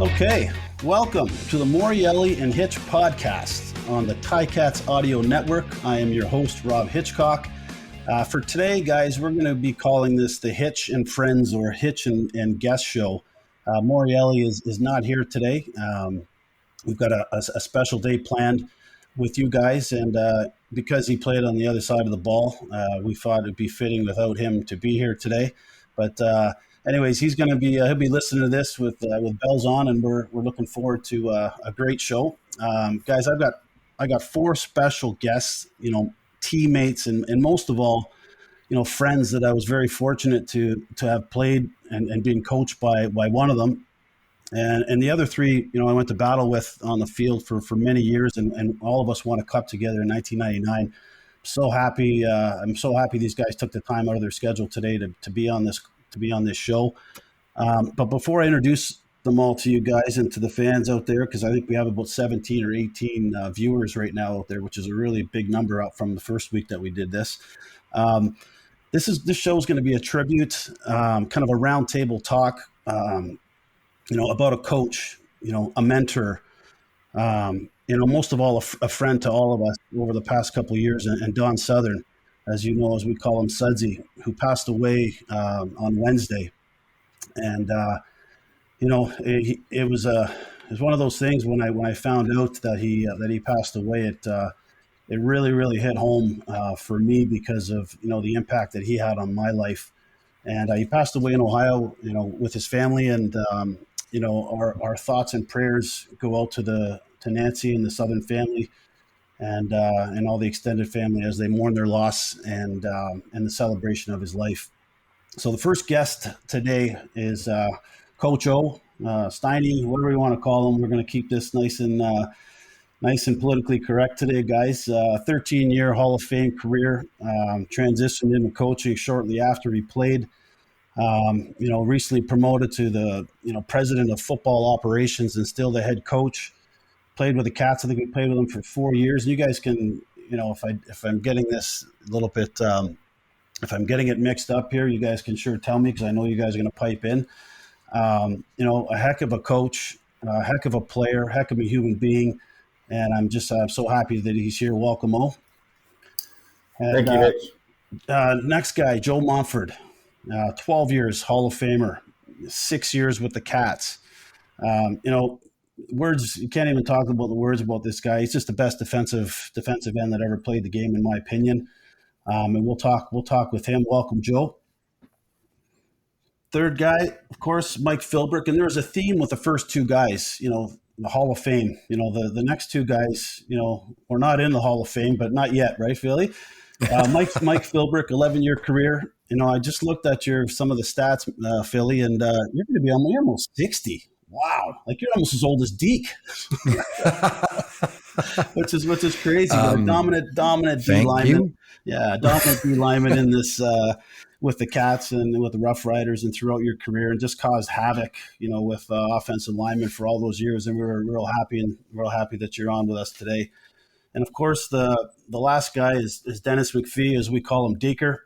Okay, welcome to the Morielli and Hitch podcast on the Ticats Audio Network. I am your host, Rob Hitchcock. For today, guys, we're going to be calling this the Hitch and Friends or Hitch and Guest Show. Morielli is not here today. We've got a special day planned with you guys, and because he played on the other side of the ball, we thought it'd be fitting without him to be here today. But anyways, he'll be listening to this with bells on, and we're looking forward to a great show. Guys, I got four special guests, teammates, and most of all, friends that I was very fortunate to have played and being coached by one of them. And the other three, I went to battle with on the field for many years, and all of us won a cup together in 1999. So happy! I'm so happy these guys took the time out of their schedule today to be on this show. But before I introduce them all to you guys and to the fans out there, because I think we have about 17 or 18 viewers right now out there, which is a really big number out from the first week that we did this. This show is going to be a tribute, kind of a roundtable talk. About a coach, a mentor, most of all, a friend to all of us over the past couple of years, and Don Sutherin, as you know, as we call him, Sudsy, who passed away on Wednesday. And, it was one of those things when I found out that he passed away, it really, really hit home for me because of, the impact that he had on my life. And he passed away in Ohio, with his family, and our thoughts and prayers go out to Nancy and the Southern family, and all the extended family as they mourn their loss and the celebration of his life. So the first guest today is Coach O, Steiny, whatever you want to call him. We're going to keep this nice and politically correct today, guys. 13-year Hall of Fame career, transitioned into coaching shortly after he played. Recently promoted to the, president of football operations and still the head coach. Played with the Cats. I think we played with them for 4 years. And you guys can, if I'm getting this a little bit, if I'm getting it mixed up here, you guys can sure tell me, because I know you guys are going to pipe in. A heck of a coach, a heck of a player, heck of a human being. And I'm so happy that he's here. Welcome, O. And, thank you, Hitch. Next guy, Joe Montford. 12 years, Hall of Famer, 6 years with the Cats. Words, you can't even talk about the words about this guy. He's just the best defensive end that ever played the game, in my opinion. And we'll talk with him. Welcome, Joe. Third guy, of course, Mike Philbrick. And there was a theme with the first two guys, the Hall of Fame. The next two guys, we're not in the Hall of Fame, but not yet, right, Philly? Mike Philbrick, 11-year career. I just looked at some of the stats, Philly, and you're going to be almost 60. Wow, like you're almost as old as Deke, which is crazy. Dominant D lineman. Yeah, dominant D lineman in this with the Cats and with the Rough Riders and throughout your career, and just caused havoc, with offensive linemen for all those years. And we were real happy that you're on with us today. And of course, the last guy is Dennis McPhee, as we call him, Deker.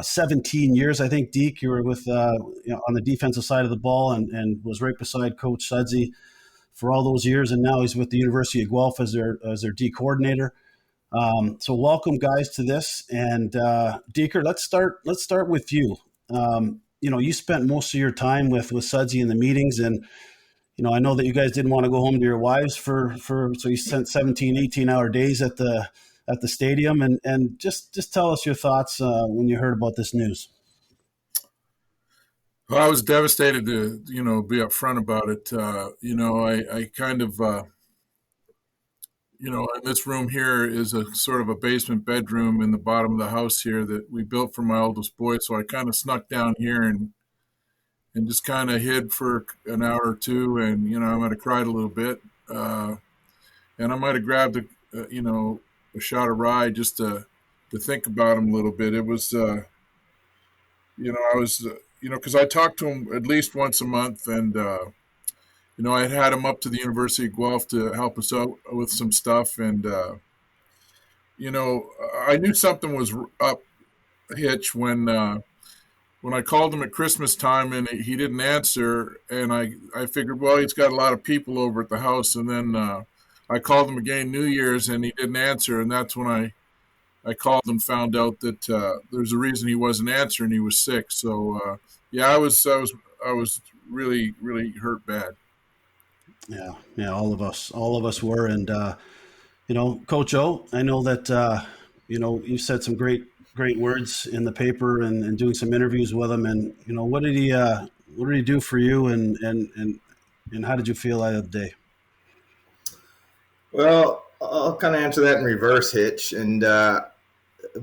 17 years, I think, Deke, you were with on the defensive side of the ball and was right beside Coach Sudsy for all those years, and now he's with the University of Guelph as their D coordinator. So welcome, guys, to this. And Deker, let's start with you. You spent most of your time with Sudsy in the meetings, and I know that you guys didn't want to go home to your wives so you spent 17, 18-hour days at the stadium, and just tell us your thoughts when you heard about this news. Well, I was devastated to, be upfront about it. I kind of, in this room here is a sort of a basement bedroom in the bottom of the house here that we built for my oldest boy. So I kind of snuck down here and just kind of hid for an hour or two. And, I might have cried a little bit. And I might have grabbed a shot of rye just to think about him a little bit. It was, I was, because I talked to him at least once a month, and I had him up to the University of Guelph to help us out with some stuff, and I knew something was up, Hitch, when when I called him at Christmas time and he didn't answer, and I figured, well, he's got a lot of people over at the house. And then I called him again New Year's and he didn't answer. And that's when I called and found out that there's a reason he wasn't answering. He was sick. So yeah, I was really, really hurt bad. Yeah, all of us were. And Coach O, I know that you said some great words in the paper and doing some interviews with him. And what did he do for you, and how did you feel out of the day? Well, I'll kind of answer that in reverse, Hitch. And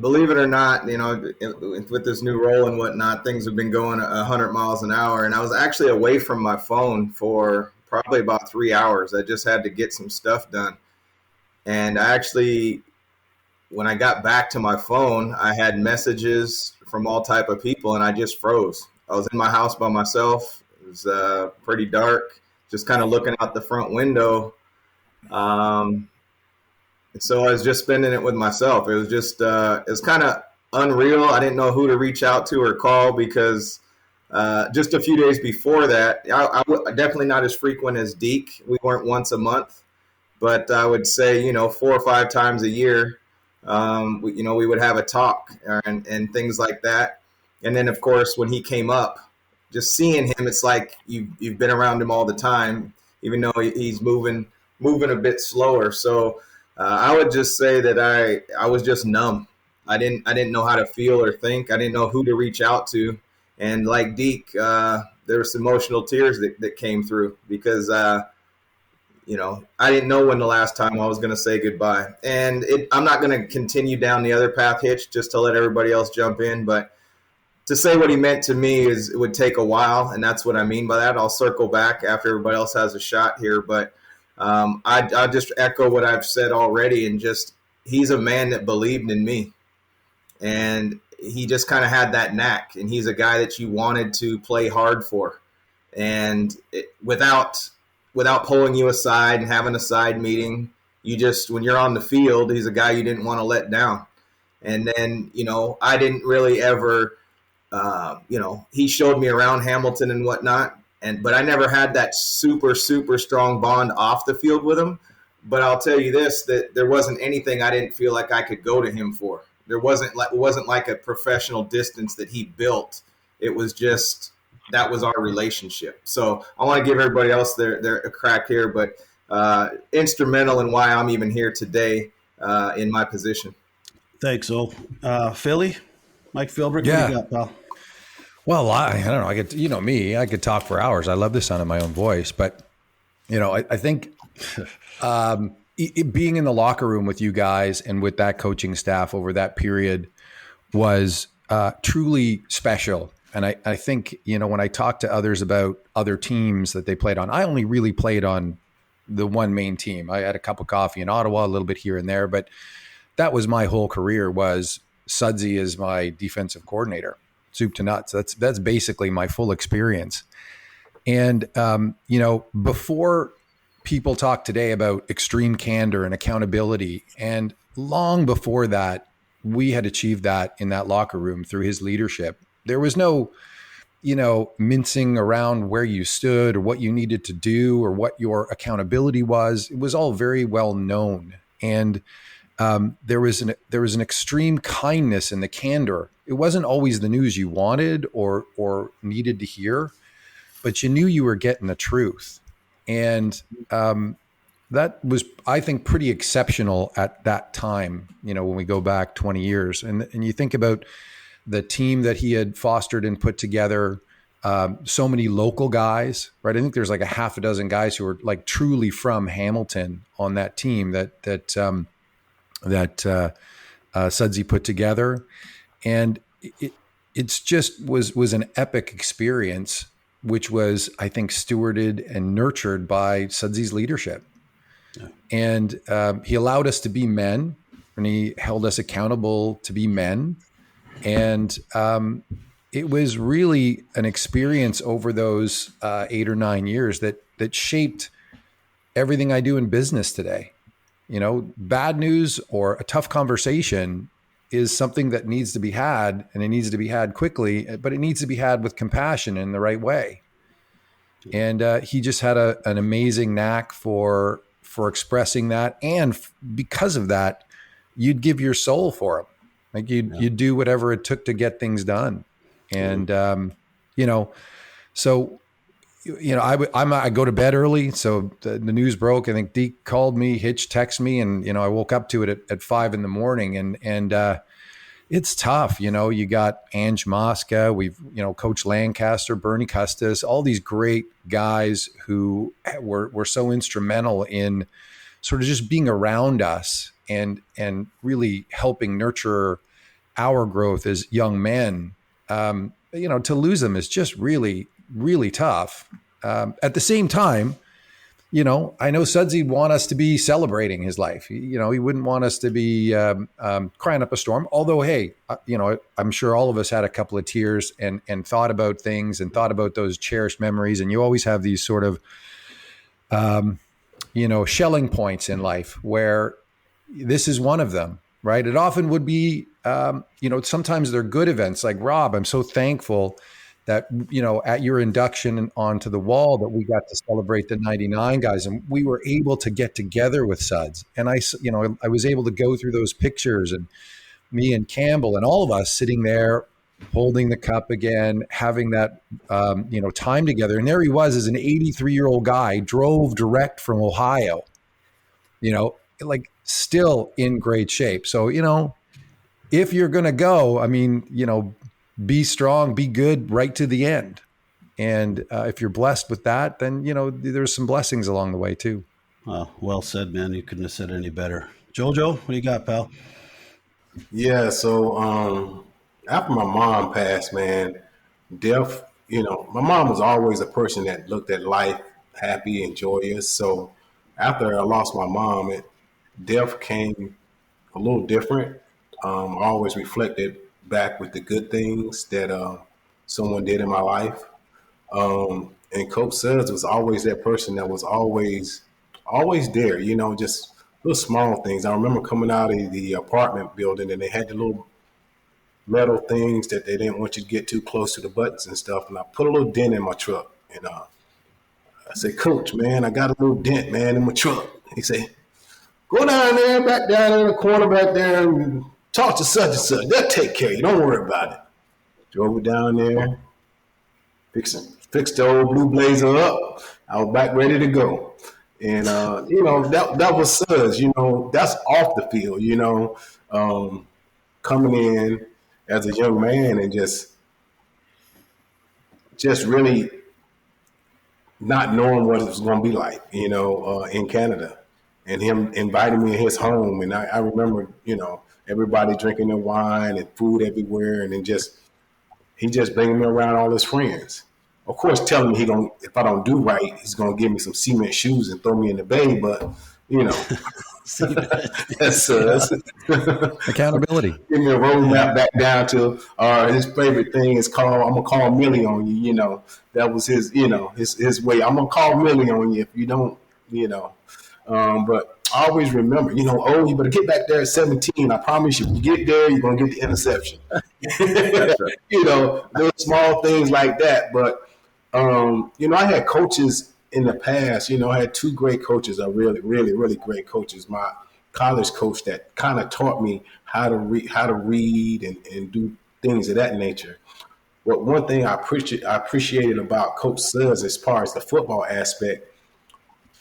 believe it or not, with this new role and whatnot, things have been going 100 miles an hour. And I was actually away from my phone for probably about 3 hours. I just had to get some stuff done. And I actually, when I got back to my phone, I had messages from all type of people, and I just froze. I was in my house by myself. It was pretty dark, just kind of looking out the front window. And so I was just spending it with myself. It was just, it was kind of unreal. I didn't know who to reach out to or call because just a few days before that, I definitely not as frequent as Deke. We weren't once a month, but I would say, 4 or 5 times a year, we would have a talk and things like that. And then, of course, when he came up, just seeing him, it's like you've been around him all the time, even though he's moving a bit slower. So I would just say that I was just numb. I didn't know how to feel or think. I didn't know who to reach out to. And like Deke, there were some emotional tears that came through because, I didn't know when the last time I was going to say goodbye. And I'm not going to continue down the other path, Hitch, just to let everybody else jump in. But to say what he meant to me it would take a while, and that's what I mean by that. I'll circle back after everybody else has a shot here. But I just echo what I've said already, and just he's a man that believed in me. And he just kind of had that knack, and he's a guy that you wanted to play hard for. And without pulling you aside and having a side meeting, when you're on the field, he's a guy you didn't want to let down. And then, I didn't really ever, he showed me around Hamilton and whatnot. But I never had that super, super strong bond off the field with him. But I'll tell you this, that there wasn't anything I didn't feel like I could go to him for. It wasn't like a professional distance that he built. It was just, that was our relationship. So I want to give everybody else their a crack here, but instrumental in why I'm even here today in my position. Thanks, O. Philly, Mike Philbrick, yeah. What do you got, pal? Well, I don't know. I could talk for hours. I love the sound of my own voice, but I think being in the locker room with you guys and with that coaching staff over that period was truly special. And I think, when I talk to others about other teams that they played on, I only really played on the one main team. I had a cup of coffee in Ottawa, a little bit here and there, but that was my whole career. Was Sudsy as my defensive coordinator, soup to nuts. That's basically my full experience. And, before people talk today about extreme candor and accountability, and long before that, we had achieved that in that locker room through his leadership. There was no, mincing around where you stood or what you needed to do or what your accountability was. It was all very well known. And there was an extreme kindness in the candor. It wasn't always the news you wanted or needed to hear, but you knew you were getting the truth. And that was, I think, pretty exceptional at that time, when we go back 20 years. And you think about the team that he had fostered and put together, so many local guys, right? I think there's like a half a dozen guys who are like truly from Hamilton on that team that Sudsy put together. And it's just was an epic experience, which was, I think, stewarded and nurtured by Sudsy's leadership. Yeah. And he allowed us to be men, and he held us accountable to be men. And it was really an experience over those 8 or 9 years that shaped everything I do in business today. Bad news or a tough conversation is something that needs to be had, and it needs to be had quickly, but it needs to be had with compassion in the right way. And he just had an amazing knack for expressing that. And because of that, you'd give your soul for him. Like you'd do whatever it took to get things done. And, so, I go to bed early. So the news broke. I think Deke called me, Hitch texted me, and, I woke up to it at 5 a.m. and it's tough. You got Ange Mosca, we've, Coach Lancaster, Bernie Custis, all these great guys who were so instrumental in sort of just being around us and really helping nurture our growth as young men. To lose them is just really, really tough. At the same time, I know Sudsy would want us to be celebrating his life. He wouldn't want us to be crying up a storm. Although, hey, I'm sure all of us had a couple of tears and thought about things and thought about those cherished memories. And you always have these sort of, shelling points in life where this is one of them, right? It often would be, sometimes they're good events. Like Rob, I'm so thankful that, at your induction onto the wall that we got to celebrate the 99 guys, and we were able to get together with Suds. And I was able to go through those pictures, and me and Campbell and all of us sitting there holding the cup again, having that, time together. And there he was as an 83-year-old guy, drove direct from Ohio, like still in great shape. So, if you're going to go, be strong, be good right to the end. And if you're blessed with that, then, there's some blessings along the way too. Well said, man. You couldn't have said it any better. Jojo, what do you got, pal? Yeah. So after my mom passed, man, death, my mom was always a person that looked at life happy and joyous. So after I lost my mom, death came a little different. I always reflected back with the good things that someone did in my life. And Coach Suds was always that person that was always there, just little small things. I remember coming out of the apartment building and they had the little metal things that they didn't want you to get too close to the buttons and stuff. And I put a little dent in my truck. And I said, Coach, man, I got a little dent, man, in my truck. He said, go back down in the corner back there and talk to such and such. They'll take care of you. Don't worry about it. Drove it down there, fixed the old blue blazer up. I was back ready to go. And, that was Suds, that's off the field, coming in as a young man and just really not knowing what it was going to be like, in Canada. And him inviting me in his home. And I remember, everybody drinking their wine and food everywhere. And then he just bringing me around all his friends. Of course, telling me if I don't do right, he's going to give me some cement shoes and throw me in the bay. But, that's accountability. Give me a roadmap back down to his favorite thing is I'm going to call Millie on you. That was his, his way. I'm going to call Millie on you if you don't, but I always remember, you better get back there at 17. I promise you, when you get there, you're going to get the interception. Those small things like that. But, I had coaches in the past, I had two great coaches, really, really, really great coaches. My college coach that kind of taught me how to read and do things of that nature. But one thing I appreciated about Coach Suds as far as the football aspect,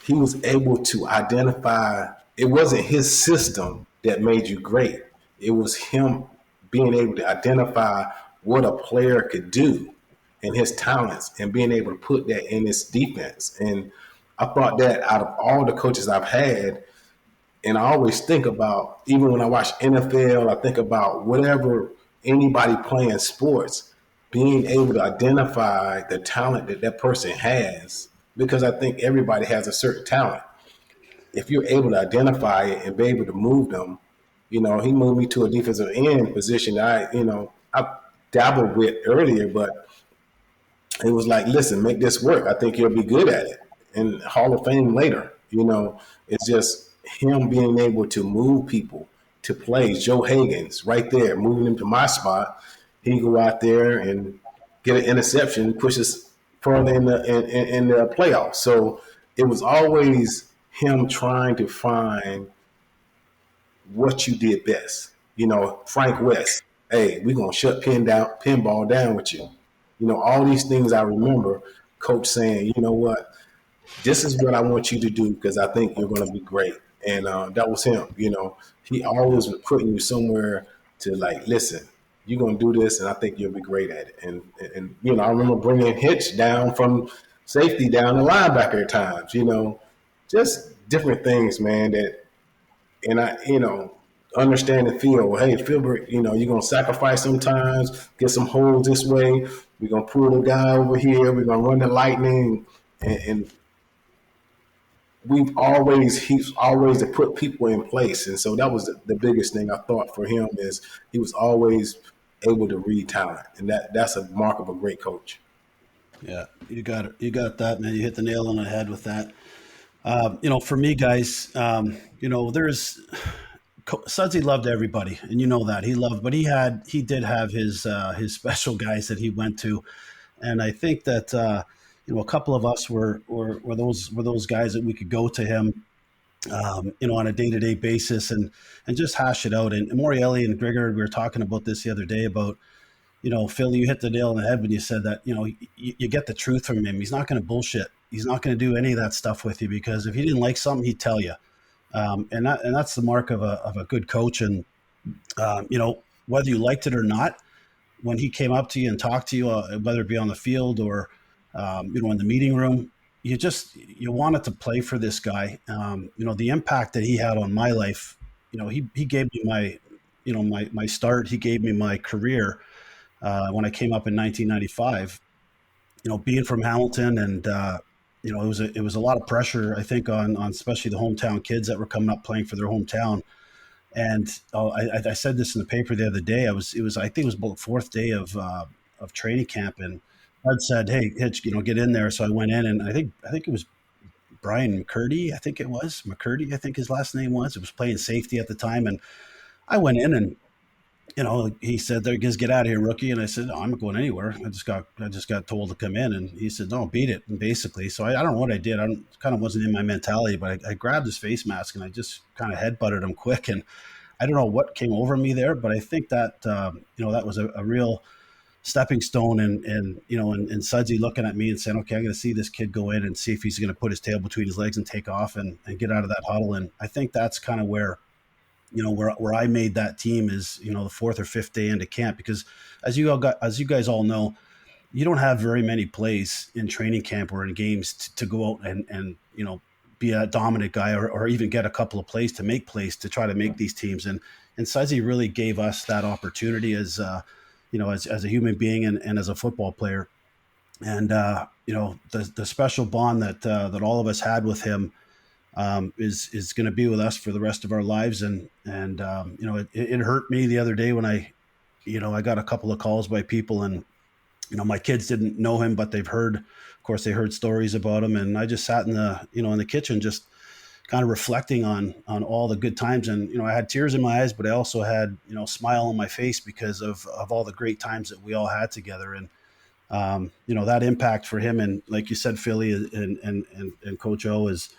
he was able to identify, it wasn't his system that made you great. It was him being able to identify what a player could do and his talents and being able to put that in his defense. And I thought that out of all the coaches I've had, and I always think about, even when I watch NFL, I think about whatever anybody playing sports, being able to identify the talent that person has, because I think everybody has a certain talent. If you're able to identify it and be able to move them, he moved me to a defensive end position that I dabbled with earlier, but it was like, listen, make this work. I think you'll be good at it. And Hall of Fame later, it's just him being able to move people to plays. Joe Higgins right there, moving him to my spot. He go out there and get an interception and push us further in the playoffs. So it was always him trying to find what you did best. Frank West, hey, we're gonna shut pinball down with you. All these things I remember coach saying, you know what, this is what I want you to do because I think you're gonna be great. And that was him. He always was putting you somewhere to like, listen, you're gonna do this, and I think you'll be great at it. And I remember bringing Hitch down from safety down to linebacker at times. Just different things, man. And I, understand the feel. Hey, Philbrick, you're gonna sacrifice sometimes, get some holes this way. We're gonna pull the guy over here. We're gonna run the lightning, and he's always put people in place. And so that was the biggest thing I thought for him is he was always able to read talent, and that's a mark of a great coach. Yeah, you got it. You got that, man. You hit the nail on the head with that. For me, guys, there's Sudsy loved everybody, and that he loved, but he did have his special guys that he went to, and I think that a couple of us were those guys that we could go to him, on a day-to-day basis and just hash it out. And Morielli and Grigor, we were talking about this the other day about, Phil, you hit the nail on the head when you said that, you get the truth from him. He's not going to bullshit. He's not going to do any of that stuff with you, because if he didn't like something, he'd tell you. And that's the mark of a good coach. And, whether you liked it or not, when he came up to you and talked to you, whether it be on the field or, in the meeting room, you wanted to play for this guy. The impact that he had on my life, he gave me my start. He gave me my career when I came up in 1995, being from Hamilton, and, it was a lot of pressure, I think, on especially the hometown kids that were coming up playing for their hometown. And I said this in the paper the other day. I think it was about the fourth day of training camp, and Bud said, "Hey, Hitch, get in there." So I went in, and I think it was Brian McCurdy. I think it was McCurdy. I think his last name was. It was playing safety at the time, and I went in, and he said, "There, just get out of here, rookie." And I said, "No, I'm not going anywhere. I just got told to come in." And he said, "No, beat it." And basically, so I don't know what I did. I kind of wasn't in my mentality, but I grabbed his face mask and I just kind of headbutted him quick. And I don't know what came over me there, but I think that that was a real stepping stone, and Sudsy looking at me and saying, "Okay, I'm going to see this kid go in and see if he's going to put his tail between his legs and take off and get out of that huddle." And I think that's kind of where I made that team is, the fourth or fifth day into camp, because as you guys all know, you don't have very many plays in training camp or in games to go out and be a dominant guy or even get a couple of plays to make plays to try to make these teams. And Sudsy really gave us that opportunity as a human being and as a football player. And, the special bond that all of us had with him is going to be with us for the rest of our lives. And it hurt me the other day when I got a couple of calls by people, and, my kids didn't know him, but they heard stories about him. And I just sat in the kitchen, just kind of reflecting on all the good times. And, I had tears in my eyes, but I also had, a smile on my face because of all the great times that we all had together. And, that impact for him. And like you said, Philly and Coach O is,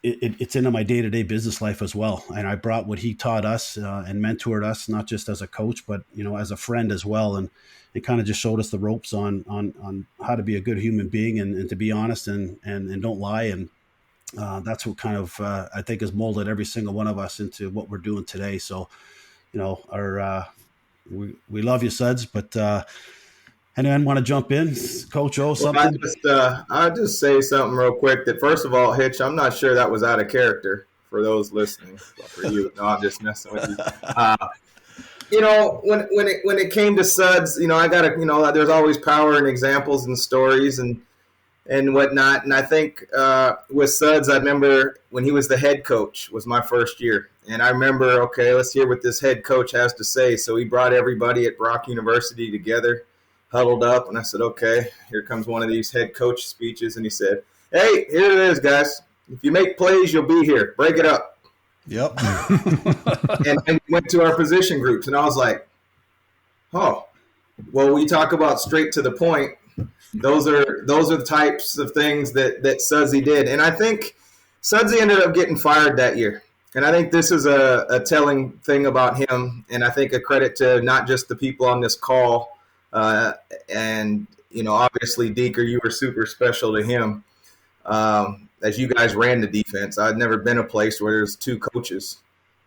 it's into my day-to-day business life as well. And I brought what he taught us and mentored us, not just as a coach, but, as a friend as well. And it kind of just showed us the ropes on how to be a good human being and to be honest and don't lie. And that's what kind of, I think, has molded every single one of us into what we're doing today. So, we love you, Suds, but anyone want to jump in? Coach O, something? Well, I'll just say something real quick that, first of all, Hitch, I'm not sure that was out of character for those listening. For you, no, I'm just messing with you. When it came to Suds, I got to, there's always power in examples and stories and whatnot. And I think with Suds, I remember when he was the head coach was my first year. And I remember, okay, let's hear what this head coach has to say. So he brought everybody at Brock University together, huddled up, and I said, okay, here comes one of these head coach speeches. And he said, hey, here it is, guys. If you make plays, you'll be here. Break it up. Yep. and went to our position groups, and I was like, oh, well, we talk about straight to the point. Those are the types of things that Sudsy did. And I think Sudsy ended up getting fired that year. And I think this is a telling thing about him, and I think a credit to not just the people on this call, and, obviously, Deaker, you were super special to him as you guys ran the defense. I'd never been a place where there's two coaches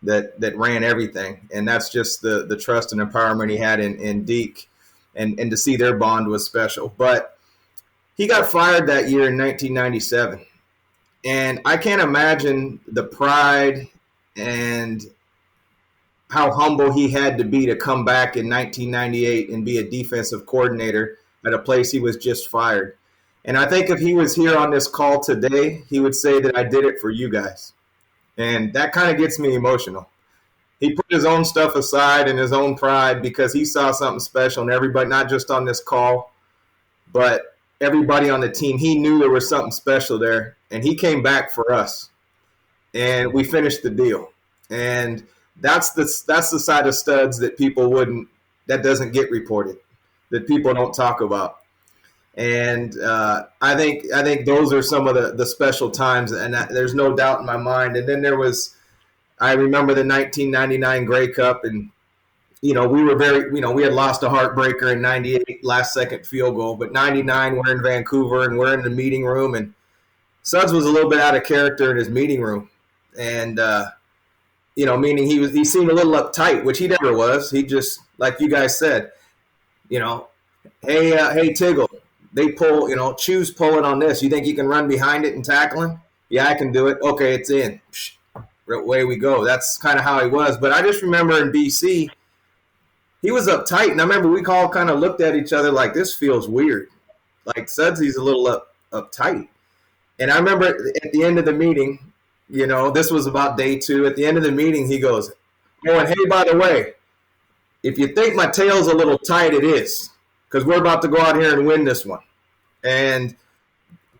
that ran everything, and that's just the trust and empowerment he had in Deke, and to see their bond was special. But he got fired that year in 1997, and I can't imagine the pride and how humble he had to be to come back in 1998 and be a defensive coordinator at a place he was just fired. And I think if he was here on this call today, he would say that I did it for you guys. And that kind of gets me emotional. He put his own stuff aside and his own pride because he saw something special in everybody, not just on this call, but everybody on the team. He knew there was something special there, and he came back for us. And we finished the deal. And that's the side of studs that that doesn't get reported, that people don't talk about. And I think those are some of the special times, and there's no doubt in my mind. And then I remember the 1999 Grey Cup, and we were we had lost a heartbreaker in 98, last second field goal, but 99 we're in Vancouver and we're in the meeting room, and Suds was a little bit out of character in his meeting room, and meaning he seemed a little uptight, which he never was. He just, like you guys said, hey Tiggle, they pull, choose pulling on this. You think you can run behind it and tackling? Yeah, I can do it. Okay, it's in. Away we go. That's kind of how he was. But I just remember in BC, he was uptight, and I remember we all kind of looked at each other like, this feels weird. Like Sudsy's a little uptight. And I remember at the end of the meeting, this was about day 2. At the end of the meeting, he goes, oh, and hey, by the way, if you think my tail's a little tight, it is, because we're about to go out here and win this one. And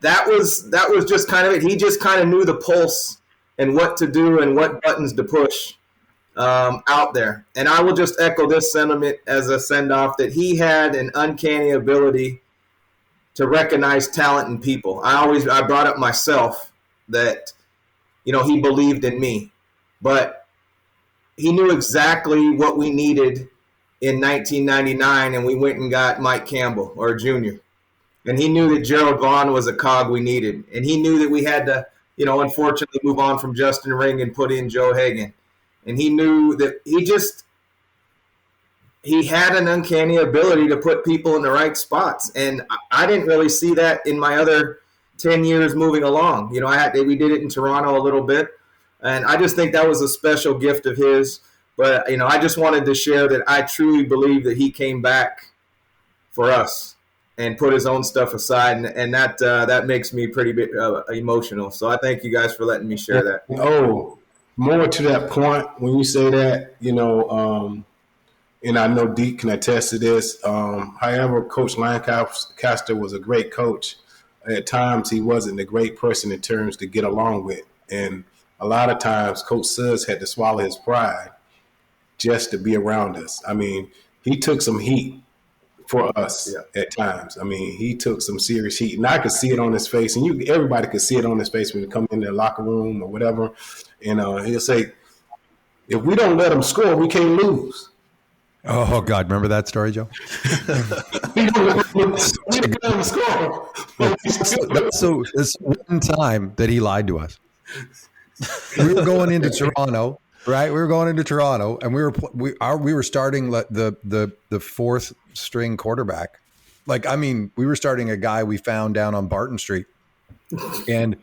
that was just kind of it. He just kind of knew the pulse and what to do and what buttons to push out there. And I will just echo this sentiment as a send-off, that he had an uncanny ability to recognize talent in people. I brought up myself that, he believed in me, but he knew exactly what we needed in 1999, and we went and got Mike Campbell or Jr. And he knew that Gerald Vaughn was a cog we needed, and he knew that we had to, unfortunately move on from Justin Ring and put in Joe Hagan. And he knew that he had an uncanny ability to put people in the right spots. And I didn't really see that in my other 10 years moving along. We did it in Toronto a little bit, and I just think that was a special gift of his. But, I just wanted to share that I truly believe that he came back for us and put his own stuff aside, and that makes me pretty bit emotional. So I thank you guys for letting me share that. Oh, more to that point, when you say that, and I know Deke can attest to this. However, Coach Lancaster was a great coach. At times, he wasn't a great person in terms to get along with. And a lot of times, Coach Suds had to swallow his pride just to be around us. I mean, he took some heat for us at times. I mean, he took some serious heat. And I could see it on his face. And everybody could see it on his face when he come in the locker room or whatever. And he'll say, if we don't let him score, we can't lose. Oh, God. Remember that story, Joe? So this one time that he lied to us. We were going into Toronto, right? We were going into Toronto, and we were starting the 4th string quarterback. We were starting a guy we found down on Barton Street. And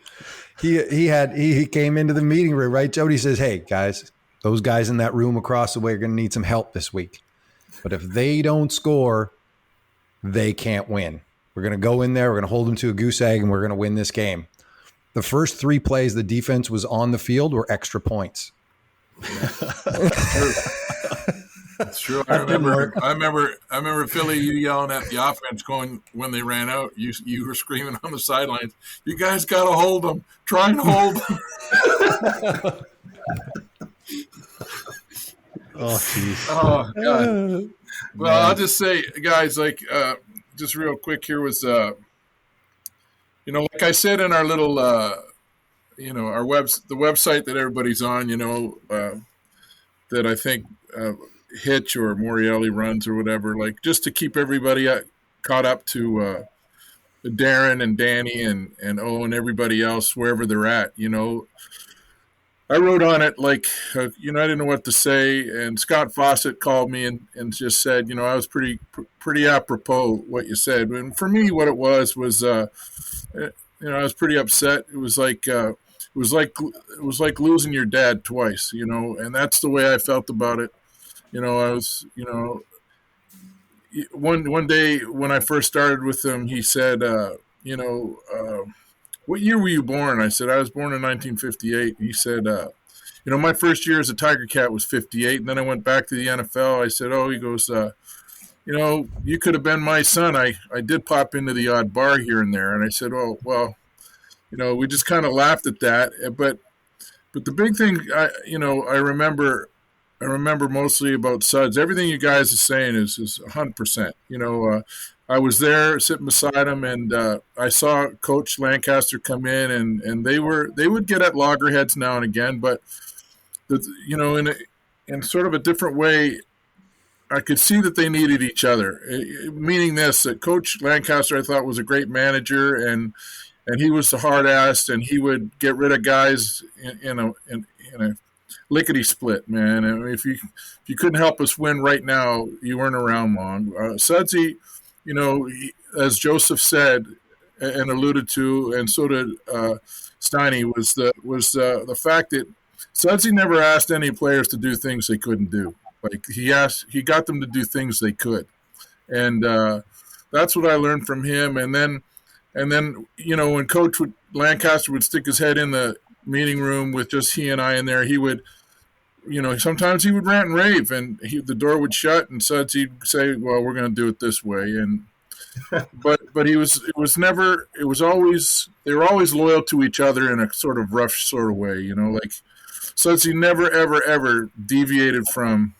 he came into the meeting room, right, Joe? He says, hey, guys, those guys in that room across the way are going to need some help this week. But if they don't score, they can't win. We're going to go in there, we're going to hold them to a goose egg, and we're going to win this game. The first 3 plays the defense was on the field were extra points. That's true. I remember Philly, you yelling at the offense going when they ran out. You were screaming on the sidelines, you guys got to hold them. Try and hold them. Oh, jeez. Oh, God. Well, I'll just say, guys, like, just real quick here was, like I said in our little, our the website that everybody's on, that I think Hitch or Morelli runs or whatever, like just to keep everybody caught up to Darren and Danny and Owen, everybody else, wherever they're at, I wrote on it like, I didn't know what to say. And Scott Fawcett called me and just said, I was pretty apropos what you said. And for me, what it was, I was pretty upset. It was like losing your dad twice, and that's the way I felt about it. I was, one day when I first started with him, he said, what year were you born? I said, I was born in 1958. He said, my first year as a Tiger Cat was 58. And then I went back to the NFL. I said, he goes, you could have been my son. I did pop into the odd bar here and there. And I said, oh, well, we just kind of laughed at that. But the big thing, I remember mostly about Suds. Everything you guys are saying is 100%. I was there sitting beside him, and I saw Coach Lancaster come in, and they would get at loggerheads now and again, but in sort of a different way, I could see that they needed each other. Meaning this, that Coach Lancaster I thought was a great manager, and he was the hard ass, and he would get rid of guys in a lickety split, man. And if you couldn't help us win right now, you weren't around long. Sudsy. As Joseph said and alluded to, and so did Steiny, was the fact that Sudsy never asked any players to do things they couldn't do. Like he got them to do things they could, and that's what I learned from him. And then when Coach Lancaster would stick his head in the meeting room with just he and I in there, he would. Sometimes he would rant and rave, and the door would shut, and Sudsy would say, "Well, we're going to do it this way." And but they were always loyal to each other in a sort of rough sort of way, like Sudsy never ever deviated from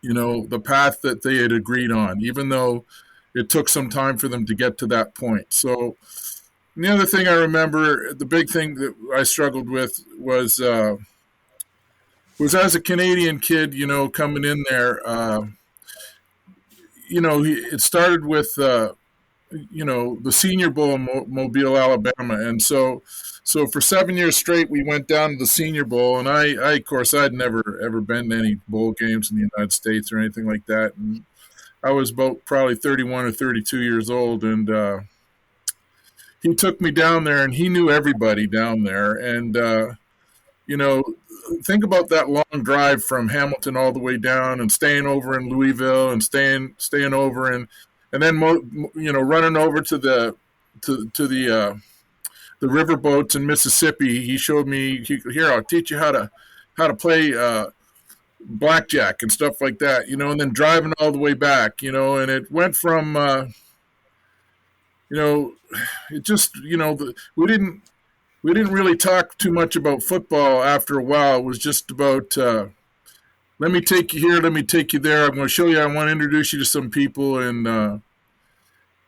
the path that they had agreed on, even though it took some time for them to get to that point. So the other thing I remember, the big thing that I struggled with was as a Canadian kid, coming in there, it started with, the Senior Bowl in Mobile, Alabama. And so for 7 years straight, we went down to the Senior Bowl. And I of course, I'd never, ever been to any bowl games in the United States or anything like that. And I was about probably 31 or 32 years old. And he took me down there, and he knew everybody down there. And, think about that long drive from Hamilton all the way down, and staying over in Louisville, and staying over and then running over to the river boats in Mississippi. He showed me, here, I'll teach you how to play blackjack and stuff like that, and then driving all the way back, and it went from it just we didn't really talk too much about football after a while. It was just about, let me take you here, let me take you there. I'm going to show you, I want to introduce you to some people. And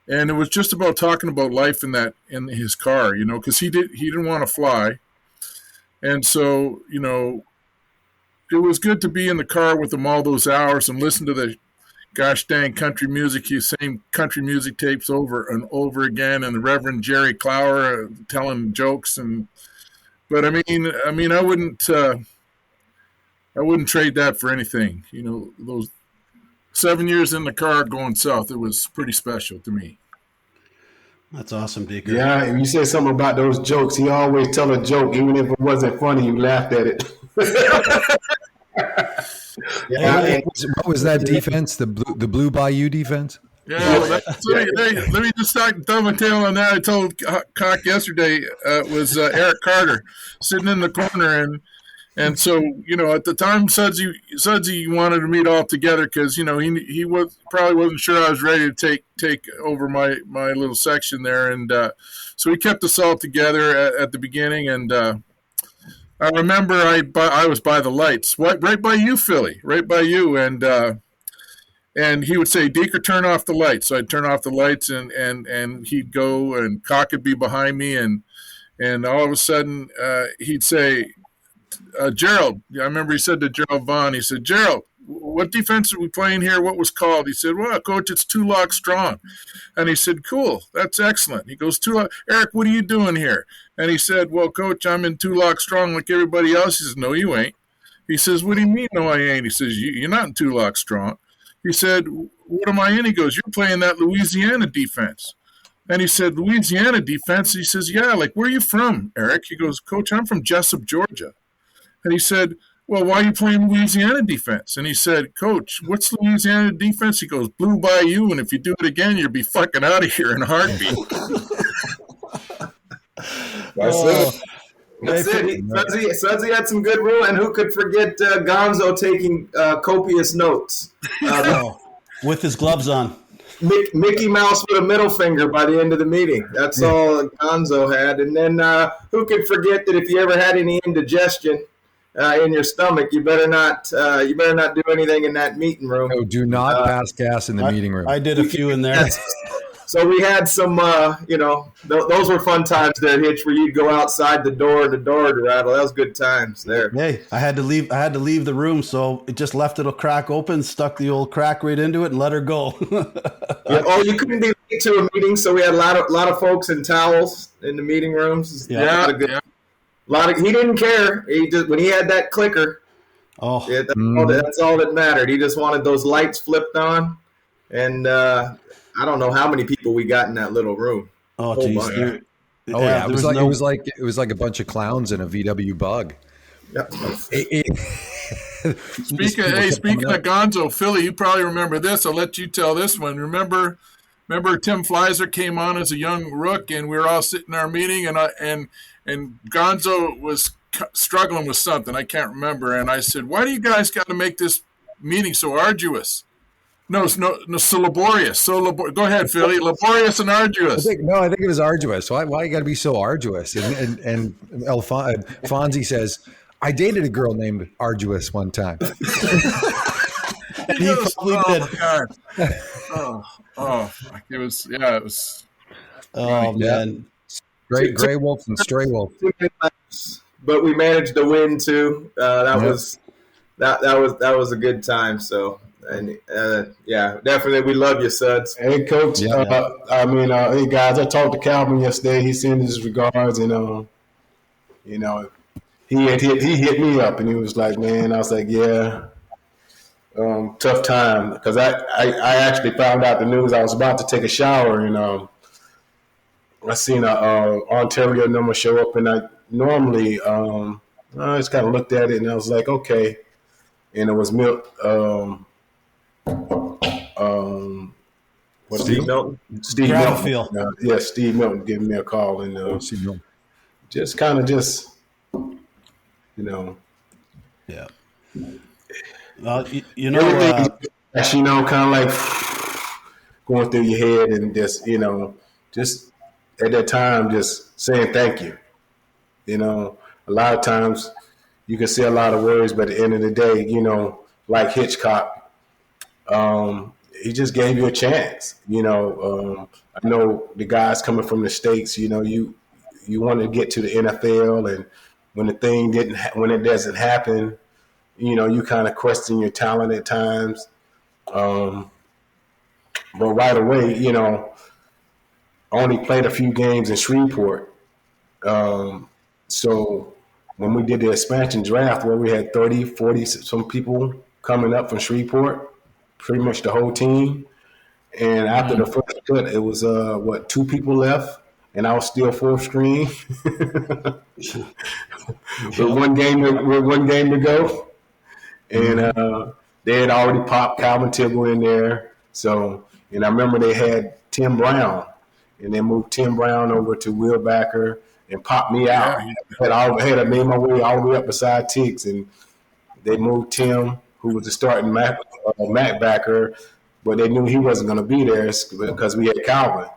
it was just about talking about life in his car, because he didn't want to fly. And so, it was good to be in the car with him all those hours and listen to the gosh dang country music, same country music tapes over and over again, and the Reverend Jerry Clower telling jokes. But I mean, I wouldn't trade that for anything. Those 7 years in the car going south, it was pretty special to me. That's awesome, Deaker. Yeah, and you said something about those jokes. He always tell a joke, even if it wasn't funny, you laughed at it. Yeah. What was that defense? The Blue Bayou defense? Yeah, let me just throw my tail on that. I told Cock yesterday, it was Eric Carter sitting in the corner, and so at the time Sudsy wanted to meet all together because he probably wasn't sure I was ready to take over my little section there, and so he kept us all together at the beginning, and I remember I was by the lights, right by you, Philly, right by you, and he would say, "Deaker, turn off the lights." So I'd turn off the lights, and he'd go, and Cock would be behind me, and all of a sudden he'd say, "Gerald," I remember he said to Gerald Vaughn, he said, "Gerald, what defense are we playing here? What was called?" He said, "Well, Coach, it's 2-lock strong." And he said, "Cool, that's excellent." He goes, "2-lock, Eric, what are you doing here?" And he said, "Well, Coach, I'm in 2-lock strong like everybody else." He says, "No, you ain't." He says, "What do you mean, no, I ain't?" He says, "You're not in 2-lock strong." He said, "What am I in?" He goes, "You're playing that Louisiana defense." And he said, "Louisiana defense?" He says, "Yeah, like, where are you from, Eric?" He goes, "Coach, I'm from Jessup, Georgia." And he said, "Well, why are you playing Louisiana defense?" And he said, "Coach, what's Louisiana defense?" He goes, "Blue Bayou, and if you do it again, you'll be fucking out of here in a heartbeat." That's it. That's it. Sudsy had some good rule, and who could forget Gonzo taking copious notes with his gloves on. Mickey Mouse with a middle finger by the end of the meeting. That's all Gonzo had. And then who could forget that if you ever had any indigestion in your stomach, you better not do anything in that meeting room. No, do not pass gas in the meeting room. I did a few in there. So we had some, those were fun times there, Hitch, where you'd go outside the door and the door would rattle. That was good times there. Hey, I had to leave the room, so it just left it a crack open, stuck the old crack right into it, and let her go. You couldn't be late to a meeting, so we had a lot of folks in towels in the meeting rooms. He didn't care. He just, when he had that clicker, that's all that mattered. He just wanted those lights flipped on, and I don't know how many people we got in that little room. Oh, geez. It was like a bunch of clowns in a VW Bug. Yep. Speaking of Gonzo, Philly, you probably remember this. I'll let you tell this one. Remember Tim Fleiser came on as a young rook, and we were all sitting in our meeting, and Gonzo was struggling with something. I can't remember. And I said, "Why do you guys got to make this meeting so arduous?" No, so laborious. Go ahead, Philly. Laborious and arduous. I think it was arduous. Why you got to be so arduous? And Fonzie says, "I dated a girl named Arduous one time." And he probably did. It was. Oh man, Gray Wolf and Stray Wolf. But we managed to win too. That was a good time. So. And definitely, we love you, Suds. Hey, Coach. Hey guys, I talked to Calvin yesterday. He sent his regards, and he hit me up, and he was like, "Man," I was like, "Yeah, tough time," because I actually found out the news. I was about to take a shower, and I seen a Ontario number show up, and I normally I just kind of looked at it, and I was like, "Okay," and it was Milt. Steve Milton. Steve Milton. Steve Milton giving me a call, and just kind of Yeah. kind of like going through your head, and just at that time, just saying thank you. A lot of times you can say a lot of words, but at the end of the day, like Hitchcock, he just gave you a chance. I know the guys coming from the States, you want to get to the NFL, and when it doesn't happen, you kind of question your talent at times. But right away, I only played a few games in Shreveport. So when we did the expansion draft, where we had 30, 40 some people coming up from Shreveport, pretty much the whole team. And after the first cut, it was 2 people left, and I was still fourth string with one game to go. And they had already popped Calvin Tibble in there. So, and I remember they had Tim Brown, and they moved Tim Brown over to Will Backer and popped me out. I had made my way all the way up beside Tiggs, and they moved Tim, who was the starting Mac backer, but they knew he wasn't going to be there because we had Calvin,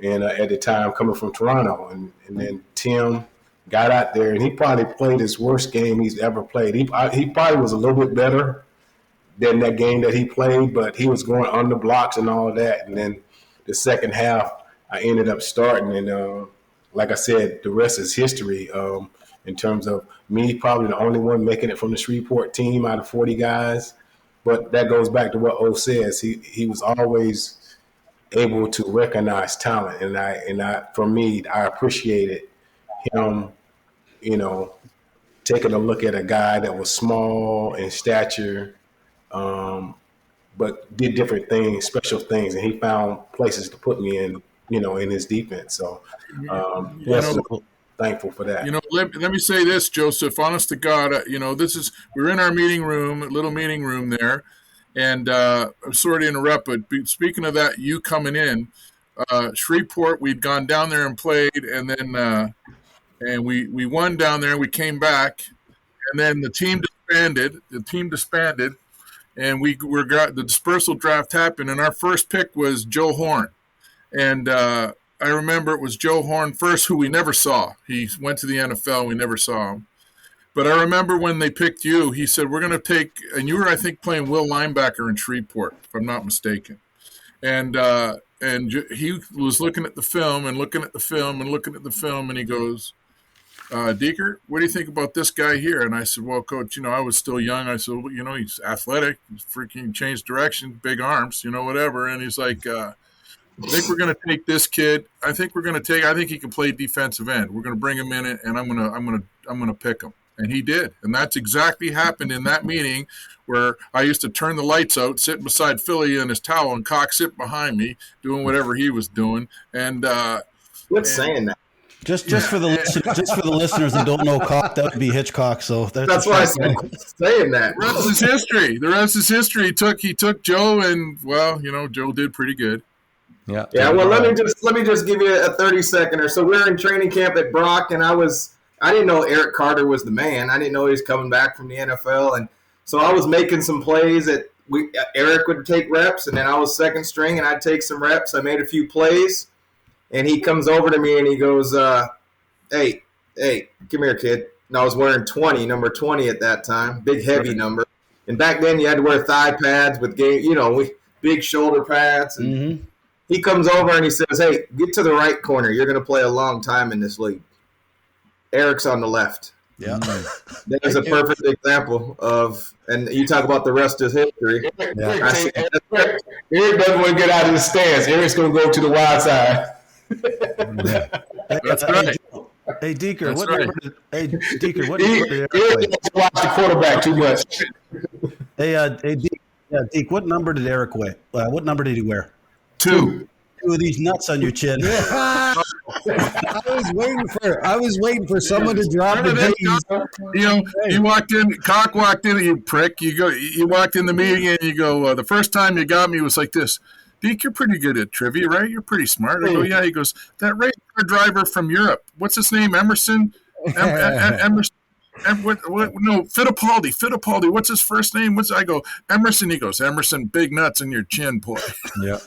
and at the time coming from Toronto, and then Tim got out there, and he probably played his worst game he's ever played. He probably was a little bit better than that game that he played, but he was going on the blocks and all that. And then the second half, I ended up starting, and like I said, the rest is history. In terms of me, probably the only one making it from the Shreveport team out of 40 guys. But that goes back to what O says. He was always able to recognize talent, and I for me, I appreciated him, taking a look at a guy that was small in stature, but did different things, special things, and he found places to put me in, in his defense. So, thankful for that. Let me say this, Joseph. Honest to God, we're in our meeting room, little meeting room there, and I'm sorry to interrupt, but speaking of that, you coming in, Shreveport, we'd gone down there and played, and then and we won down there, and we came back, and then the team disbanded. And the dispersal draft happened, and our first pick was Joe Horn. And I remember it was Joe Horn first, who we never saw. He went to the NFL. We never saw him. But I remember when they picked you, he said, we're going to take – and you were, I think, playing Will linebacker in Shreveport, if I'm not mistaken. And he was looking at the film and looking at the film and looking at the film, and he goes – Deaker, what do you think about this guy here? And I said, well, Coach, I was still young. I said, well, he's athletic. He's freaking changed direction, big arms, whatever. And he's like, I think we're going to take this kid. I think he can play defensive end. We're going to bring him in, and I'm going to pick him. And he did. And that's exactly happened in that meeting where I used to turn the lights out, sit beside Philly in his towel, and Cock sit behind me doing whatever he was doing. And saying that? Just for the listeners that don't know Cock, that would be Hitchcock. So that's why I'm saying that. The rest is history. The rest is history. He took Joe, and Joe did pretty good. Yeah. Yeah. Well, let me just give you a 30-seconder. So we're in training camp at Brock, and I didn't know Eric Carter was the man. I didn't know he was coming back from the NFL, and so I was making some plays that Eric would take reps, and then I was second string, and I'd take some reps. I made a few plays. And he comes over to me and he goes, hey, come here, kid. And I was wearing number 20 at that time, big heavy number. And back then you had to wear thigh pads with big shoulder pads. And he comes over and he says, hey, get to the right corner. You're going to play a long time in this league. Eric's on the left. Yeah. There's a perfect example of, and you talk about the rest is history. Yeah. Eric doesn't want to get out of his stance. Eric's going to go to the wide side. That's right. Hey, Deaker, what number did Eric watch the quarterback too much. Deke, what number did Eric wear? What number did he wear? 2. 2 of these nuts on your chin. I was waiting for someone to drop the beat. Cock walked in, you prick. You walked in the meeting and you go, the first time you got me was like this. Deke, you're pretty good at trivia, right? You're pretty smart. I go, yeah. He goes, that race car driver from Europe. What's his name? Emerson? Emerson? No, Fittipaldi. What's his first name? I go, Emerson. He goes, Emerson, big nuts in your chin, boy. Yeah.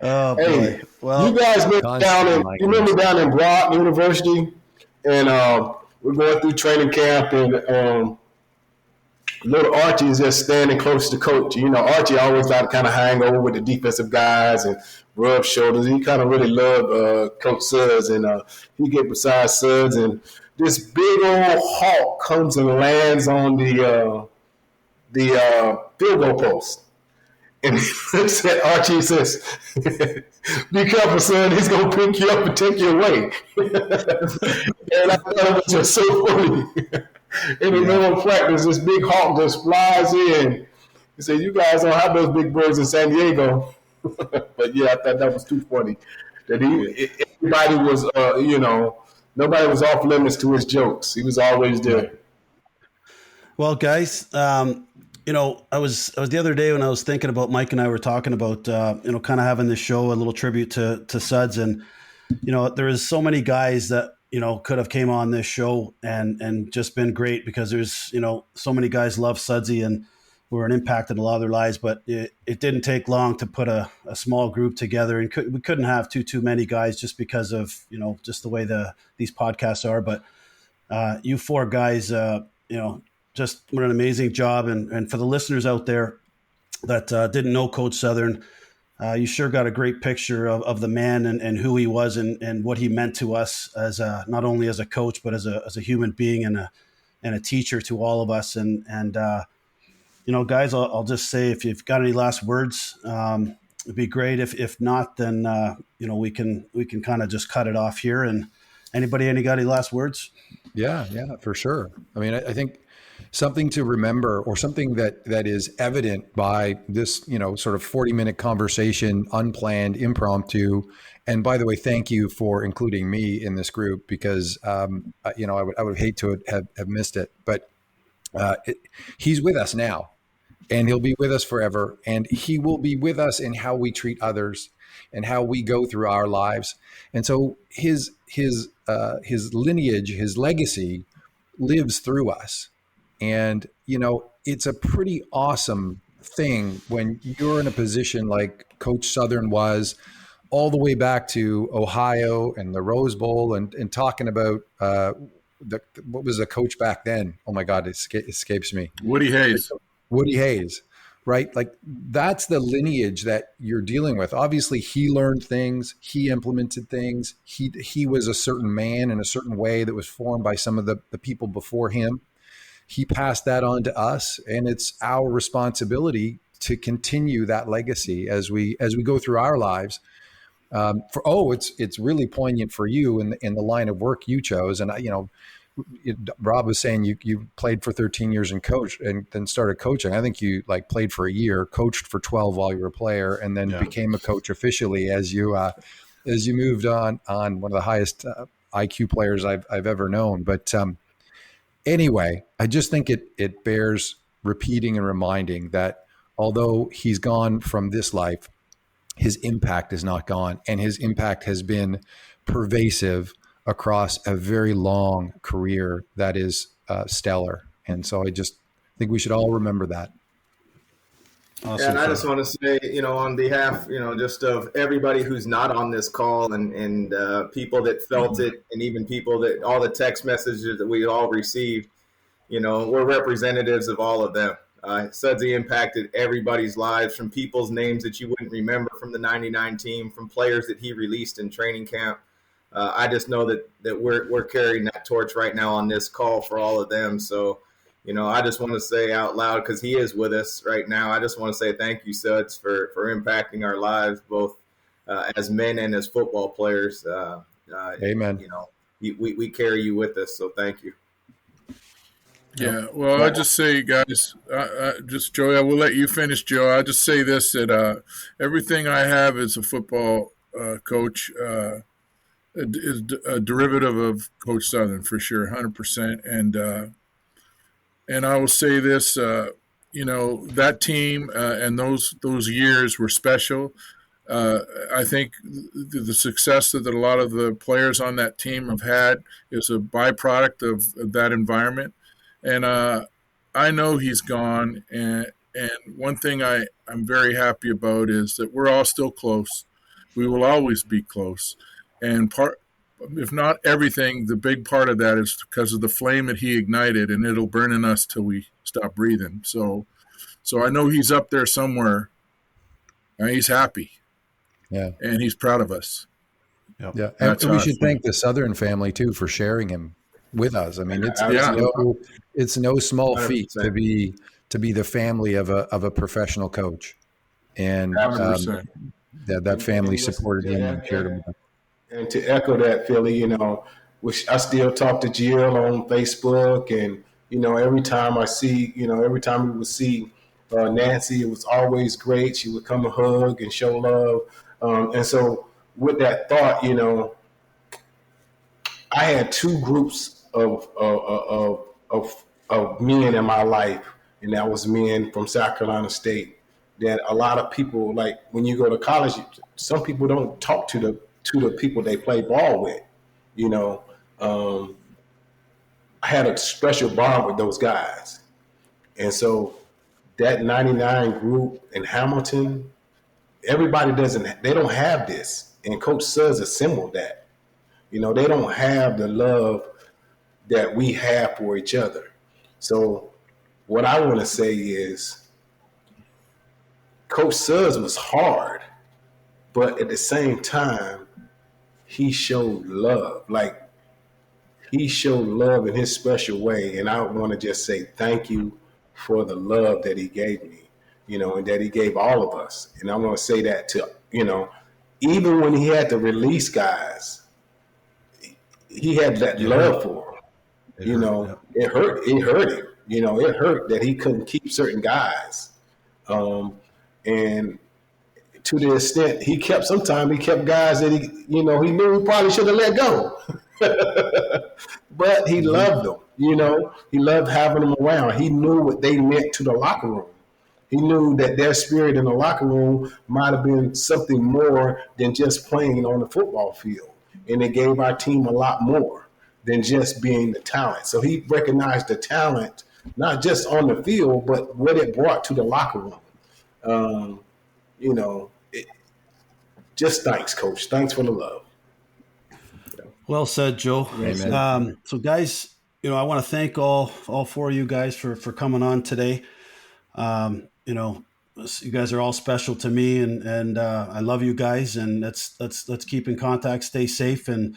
Oh, boy. Hey, well, you guys went down in Brock University, and we're going through training camp, and little Archie is just standing close to coach. Archie always like to kind of hang over with the defensive guys and rub shoulders. He kind of really loved Coach Suggs, and he get beside Suggs, and this big old hawk comes and lands on the field goal post. And he looks at Archie and says, be careful, son. He's going to pick you up and take you away. And I thought it was just so funny. In the middle of practice, this big hawk just flies in. He said, you guys don't have those big birds in San Diego. But, yeah, I thought that was too funny. That everybody was, nobody was off limits to his jokes. He was always there. Well, guys, I was the other day when I was thinking about Mike and I were talking about, kind of having this show, a little tribute to Suds. And, there is so many guys that, could have came on this show and just been great because there's, so many guys love Sudsy. And, were an impact in a lot of their lives. But it didn't take long to put a small group together, and we couldn't have too many guys just because of, you know, just the way these podcasts are. But you four guys, you know, just did an amazing job. And for the listeners out there that didn't know Coach Sutherin, you sure got a great picture of the man and who he was and what he meant to us as not only as a coach, but as a human being and a teacher to all of us. And you know, guys, I'll just say, if you've got any last words, it'd be great. If not, then you know, we can kind of just cut it off here. And anybody got any last words? Yeah, for sure. I mean, I think something to remember, or something that is evident by this, you know, sort of 40-minute conversation, unplanned, impromptu. And by the way, thank you for including me in this group, because you know, I would hate to have missed it. But he's with us now, and he'll be with us forever, and he will be with us in how we treat others and how we go through our lives. And so his lineage, his legacy lives through us. And, you know, it's a pretty awesome thing when you're in a position like Coach Sutherin was, all the way back to Ohio and the Rose Bowl, and talking about what was the coach back then? Oh my God, it escapes me. Woody Hayes, right? Like, that's the lineage that you're dealing with. Obviously, he learned things, he implemented things. He was a certain man in a certain way that was formed by some of the people before him. He passed that on to us, and it's our responsibility to continue that legacy as we go through our lives. It's really poignant for you in the line of work you chose. And Rob was saying you played for 13 years and coached, and then started coaching. I think you played for a year, coached for 12 while you were a player, and then became a coach officially as you moved on one of the highest IQ players I've ever known. But anyway, I just think it bears repeating and reminding that although he's gone from this life, his impact is not gone, and his impact has been pervasive across a very long career that is stellar. And so I just think we should all remember that. Awesome. And I just want to say, you know, on behalf, you know, just of everybody who's not on this call, and people that felt it, and even people that all the text messages that we all received, you know, we're representatives of all of them. Sudsy impacted everybody's lives, from people's names that you wouldn't remember from the 99 team, from players that he released in training camp. I just know that we're carrying that torch right now on this call for all of them. So, you know, I just want to say out loud, because he is with us right now, I just want to say thank you, Suds, for impacting our lives, both as men and as football players. Amen. You know, we carry you with us, so thank you. Yeah, well, I'll just say, guys, just Joey, I will let you finish, Joe. I'll just say this, that everything I have as a football coach is a derivative of Coach Sutherin, for sure, 100%. And I will say this, you know, that team and those years were special. I think the success that a lot of the players on that team have had is a byproduct of that environment. And I know he's gone, and one thing I'm very happy about is that we're all still close. We will always be close. And if not everything, the big part of that is because of the flame that he ignited, and it'll burn in us till we stop breathing. So I know he's up there somewhere, and he's happy. Yeah. And he's proud of us. Yep. Yeah. And we should thank the Sutherin family too for sharing him with us. I mean, it's no small feat 100%. to be the family of a professional coach, and that family supported him and cared about him. And to echo that, Philly, you know, which I still talk to Jill on Facebook, and you know, every time we would see Nancy, it was always great. She would come and hug and show love, and so with that thought, you know, I had two groups of men in my life, and that was men from South Carolina State. That a lot of people, like when you go to college, some people don't talk to the people they play ball with. You know, I had a special bond with those guys, and so that 99 group in Hamilton, everybody they don't have this. And Coach Suggs assembled that. You know, they don't have the love that we have for each other. So what I want to say is Coach Suggs was hard, but at the same time, he showed love. Like, he showed love in his special way. And I want to just say thank you for the love that he gave me, you know, and that he gave all of us. And I want to say that to, you know, even when he had to release guys, he had that love for them. You know, it hurt him. You know, it hurt that he couldn't keep certain guys. And to the extent he kept guys that he knew he probably should have let go. But he loved them, you know. He loved having them around. He knew what they meant to the locker room. He knew that their spirit in the locker room might have been something more than just playing on the football field. And it gave our team a lot more than just being the talent. So he recognized the talent, not just on the field, but what it brought to the locker room. You know, just thanks, Coach. Thanks for the love. Well said, Joe. So, guys, you know, I want to thank all four of you guys for coming on today. You know, you guys are all special to me, and I love you guys. And let's keep in contact. Stay safe. And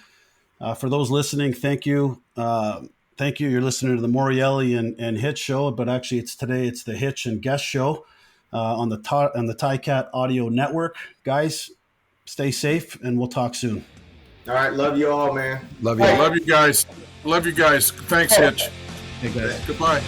for those listening, thank you. Thank you. You're listening to the Morielli and Hitch show, but actually it's the Hitch and Guest show on the TiCat Audio Network. Guys, stay safe, and we'll talk soon. All right, love you all, man. Love you. Love you guys. Love you guys. Thanks, Hitch. Hey, guys. Goodbye.